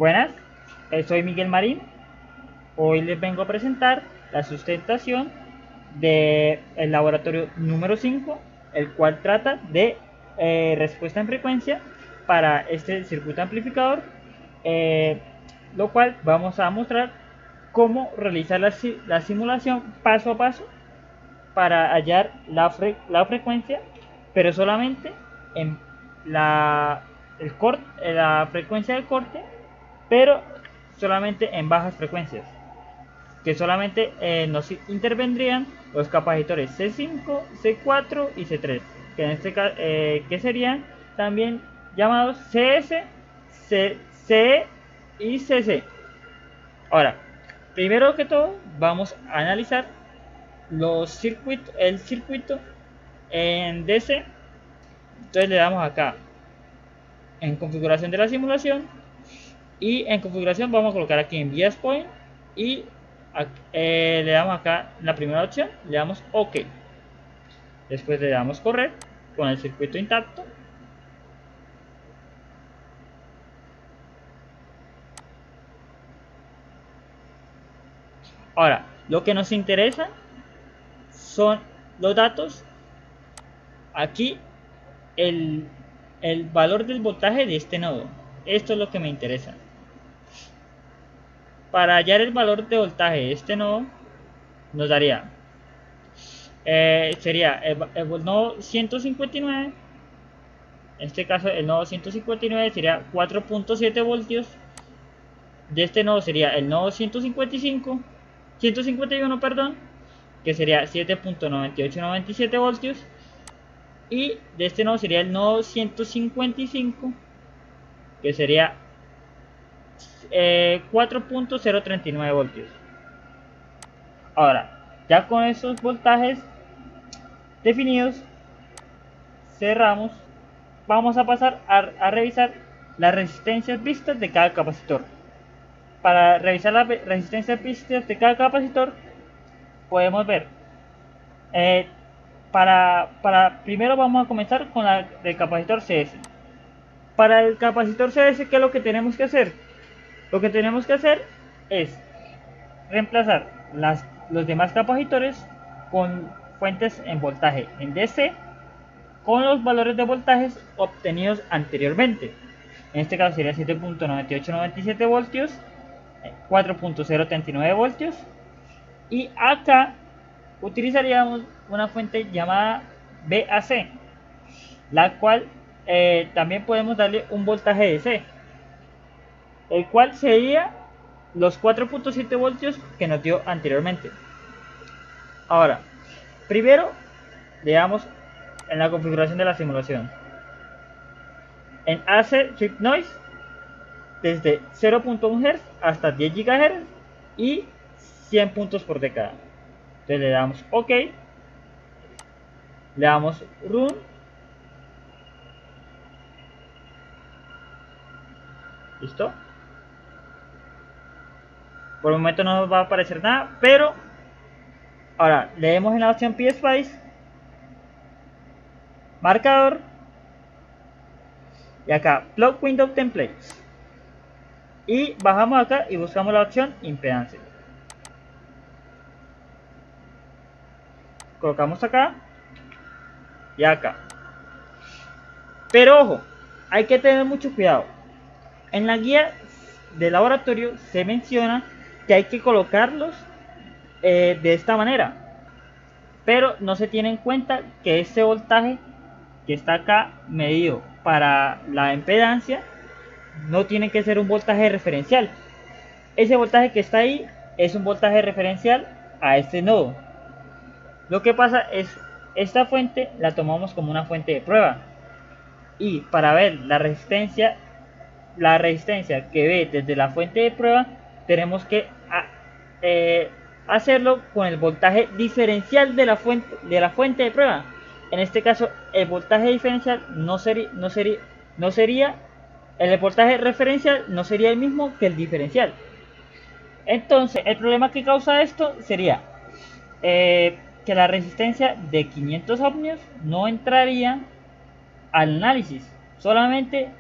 Buenas, soy Miguel Marín. Hoy les vengo a presentar la sustentación del laboratorio número 5, el cual trata de respuesta en frecuencia para este circuito amplificador, lo cual vamos a mostrar cómo realizar la simulación paso a paso para hallar la frecuencia, pero solamente en la frecuencia del corte, pero solamente en bajas frecuencias, que solamente nos intervendrían los capacitores C5, C4 y C3, que en este caso que serían también llamados CS, CE y CC. Ahora, primero que todo, vamos a analizar el circuito en DC. Entonces le damos acá en configuración de la simulación, y en configuración vamos a colocar aquí en Bias Point, y le damos acá en la primera opción, le damos OK. Después le damos correr con el circuito intacto. Ahora, lo que nos interesa son los datos. Aquí el valor del voltaje de este nodo. Esto es lo que me interesa. Para hallar el valor de voltaje de este nodo, nos daría sería el nodo 159. En este caso el nodo 159 sería 4.7 voltios. De este nodo sería el nodo 151, perdón, que sería 7.9897 voltios. Y de este nodo sería el nodo 155, que sería 4.039 voltios. Ahora, ya con esos voltajes definidos, cerramos. Vamos a pasar a revisar las resistencias vistas de cada capacitor. Para revisar las resistencias vistas de cada capacitor, podemos ver primero vamos a comenzar con la del capacitor CS. Para el capacitor CS, ¿qué es lo que tenemos que hacer? Lo que tenemos que hacer es reemplazar los demás capacitores con fuentes en voltaje en DC con los valores de voltajes obtenidos anteriormente. En este caso sería 7.9897 voltios, 4.039 voltios, y acá utilizaríamos una fuente llamada BAC, la cual también podemos darle un voltaje DC, el cual sería los 4.7 voltios que nos dio anteriormente. Ahora, primero le damos en la configuración de la simulación en AC Shift Noise desde 0.1 Hz hasta 10 GHz y 100 puntos por década. Entonces le damos OK, le damos Run, listo. Por el momento no nos va a aparecer nada, pero ahora leemos en la opción PSpice, marcador, y acá Plug Window Templates, y bajamos acá y buscamos la opción impedancia. Colocamos acá y acá, pero ojo, hay que tener mucho cuidado. En la guía de laboratorio se menciona que hay que colocarlos de esta manera, pero no se tiene en cuenta que este voltaje que está acá medido para la impedancia no tiene que ser un voltaje referencial. Ese voltaje que está ahí es un voltaje referencial a este nodo. Lo que pasa es, esta fuente la tomamos como una fuente de prueba, y para ver la resistencia que ve desde la fuente de prueba, tenemos que hacerlo con el voltaje diferencial de la fuente de prueba. En este caso, el voltaje diferencial el voltaje referencial no sería el mismo que el diferencial. Entonces, el problema que causa esto sería que la resistencia de 500 ohmios no entraría al análisis, solamente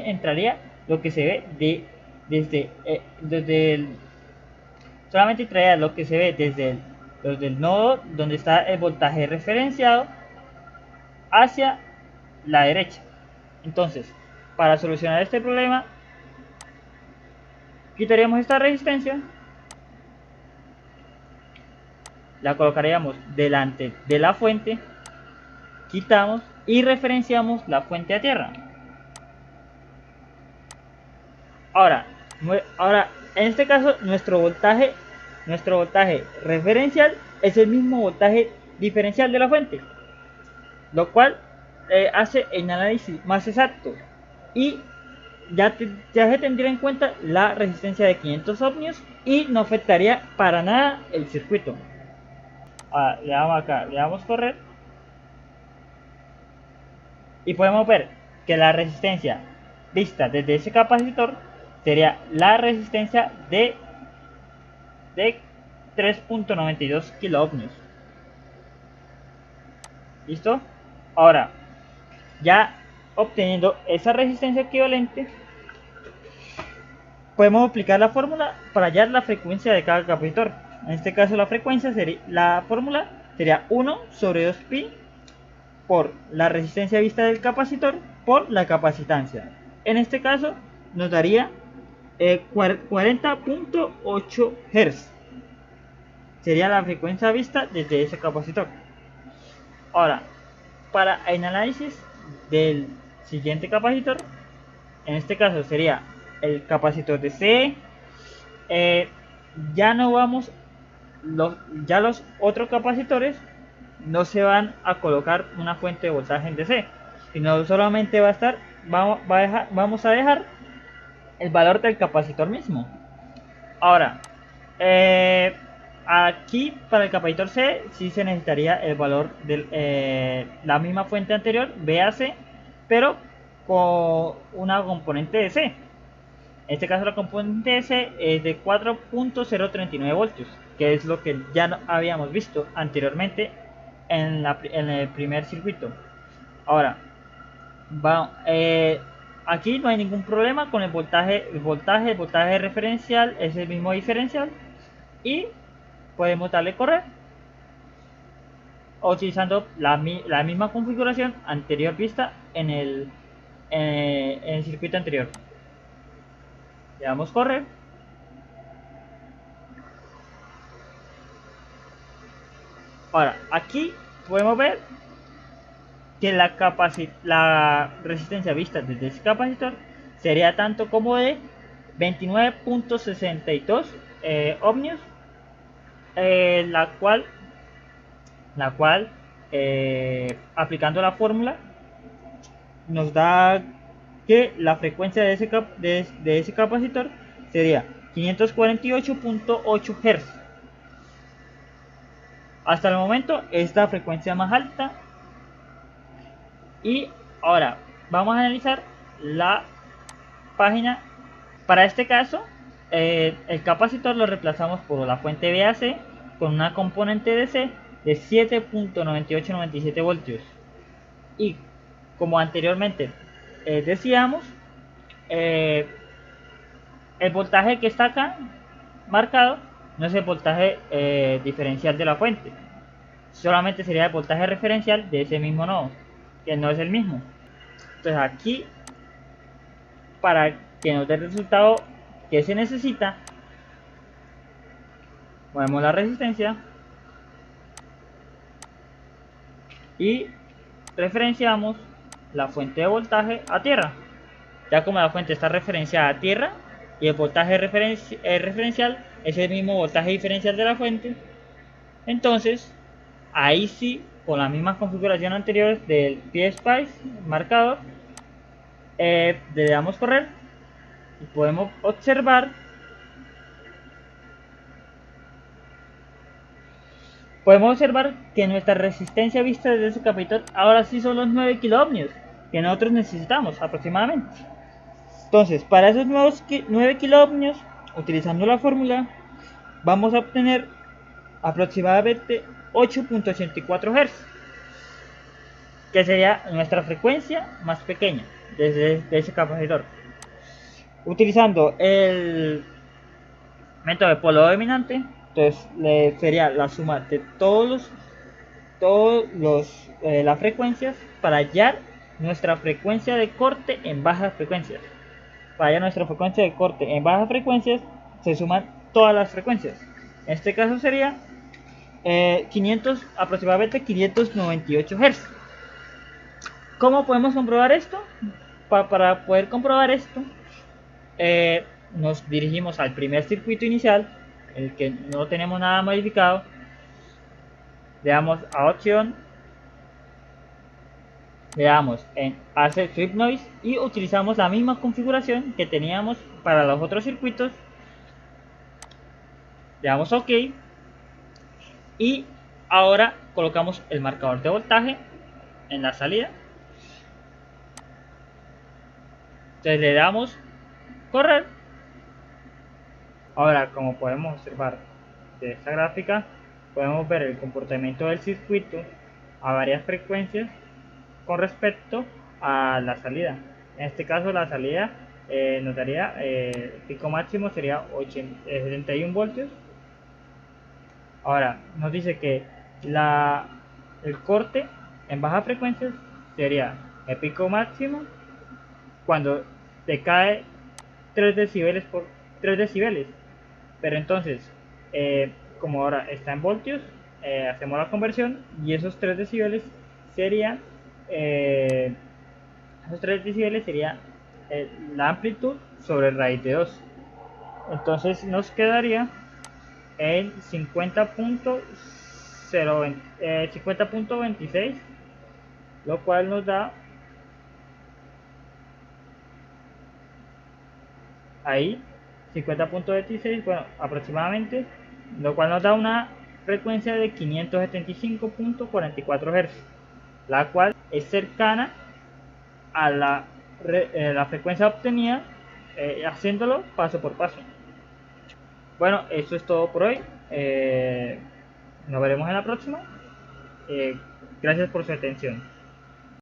entraría lo que se ve desde el, solamente traerá lo que se ve desde el nodo donde está el voltaje referenciado hacia la derecha. Entonces, para solucionar este problema, quitaríamos esta resistencia, la colocaríamos delante de la fuente, quitamos y referenciamos la fuente a tierra. Ahora en este caso nuestro voltaje referencial es el mismo voltaje diferencial de la fuente, lo cual hace el análisis más exacto y ya se tendría en cuenta la resistencia de 500 ohmios y no afectaría para nada el circuito. Le damos acá, le damos correr y podemos ver que la resistencia vista desde ese capacitor sería la resistencia de 3.92 kilo ohmios. ¿Listo? Ahora, ya obteniendo esa resistencia equivalente, podemos aplicar la fórmula para hallar la frecuencia de cada capacitor. En este caso la frecuencia sería, la fórmula sería 1 sobre 2pi por la resistencia vista del capacitor por la capacitancia. En este caso nos daría 40.8 Hz. Sería la frecuencia vista desde ese capacitor. Ahora, para el análisis del siguiente capacitor, en este caso sería el capacitor de C. Ya no vamos, ya los otros capacitores no se van a colocar una fuente de voltaje en DC, sino solamente va a estar, vamos a dejar el valor del capacitor mismo. Ahora, aquí para el capacitor C sí se necesitaría el valor de la misma fuente anterior, VAC, pero con una componente de C. En este caso la componente de C es de 4.039 voltios, que es lo que ya habíamos visto anteriormente en el primer circuito. Ahora, aquí no hay ningún problema con el voltaje referencial es el mismo diferencial y podemos darle correr utilizando la misma configuración anterior vista en el circuito anterior. Le damos correr. Ahora, aquí podemos ver que la resistencia vista desde ese capacitor sería tanto como de 29.62 ohmios, la cual aplicando la fórmula nos da que la frecuencia de ese capacitor sería 548.8 Hz. Hasta el momento es la frecuencia más alta. Y ahora vamos a analizar la página. Para este caso, el capacitor lo reemplazamos por la fuente VAC con una componente DC de 7.9897 voltios. Y como anteriormente decíamos, el voltaje que está acá marcado no es el voltaje diferencial de la fuente, solamente sería el voltaje referencial de ese mismo nodo, que no es el mismo. Entonces aquí, para que nos dé el resultado que se necesita, movemos la resistencia y referenciamos la fuente de voltaje a tierra. Ya como la fuente está referenciada a tierra y el voltaje referencial es el mismo voltaje diferencial de la fuente, entonces ahí sí, con la misma configuración anterior del PSpice marcador, le damos correr y podemos observar que nuestra resistencia vista desde ese capacitor ahora sí son los 9 kilo ohmios que nosotros necesitamos aproximadamente. Entonces, para esos nuevos 9 kilo ohmios, utilizando la fórmula, vamos a obtener aproximadamente 8.84 Hz, que sería nuestra frecuencia más pequeña desde ese capacitor. Utilizando el método de polo dominante, entonces sería la suma de las frecuencias para hallar nuestra frecuencia de corte en bajas frecuencias. Para hallar nuestra frecuencia de corte en bajas frecuencias se suman todas las frecuencias. En este caso sería 500, aproximadamente 598 Hz. ¿Cómo podemos comprobar esto? Para poder comprobar esto, nos dirigimos al primer circuito inicial, el que no tenemos nada modificado. Le damos a opción, le damos en Hacer Sweep Noise y utilizamos la misma configuración que teníamos para los otros circuitos. Le damos OK y ahora colocamos el marcador de voltaje en la salida. Entonces le damos correr. Ahora, como podemos observar de esta gráfica, podemos ver el comportamiento del circuito a varias frecuencias con respecto a la salida. En este caso la salida nos daría el pico máximo sería 71 voltios. Ahora nos dice que el corte en bajas frecuencias sería el pico máximo cuando decae 3 decibeles por 3 decibeles. Pero entonces, como ahora está en voltios, hacemos la conversión y esos 3 decibeles serían la amplitud sobre raíz de 2. Entonces nos quedaría en 50.26, lo cual nos da ahí 50.26, bueno, aproximadamente, lo cual nos da una frecuencia de 575.44 Hz, la cual es cercana a la frecuencia obtenida haciéndolo paso por paso. Bueno, eso es todo por hoy. Nos veremos en la próxima. Gracias por su atención.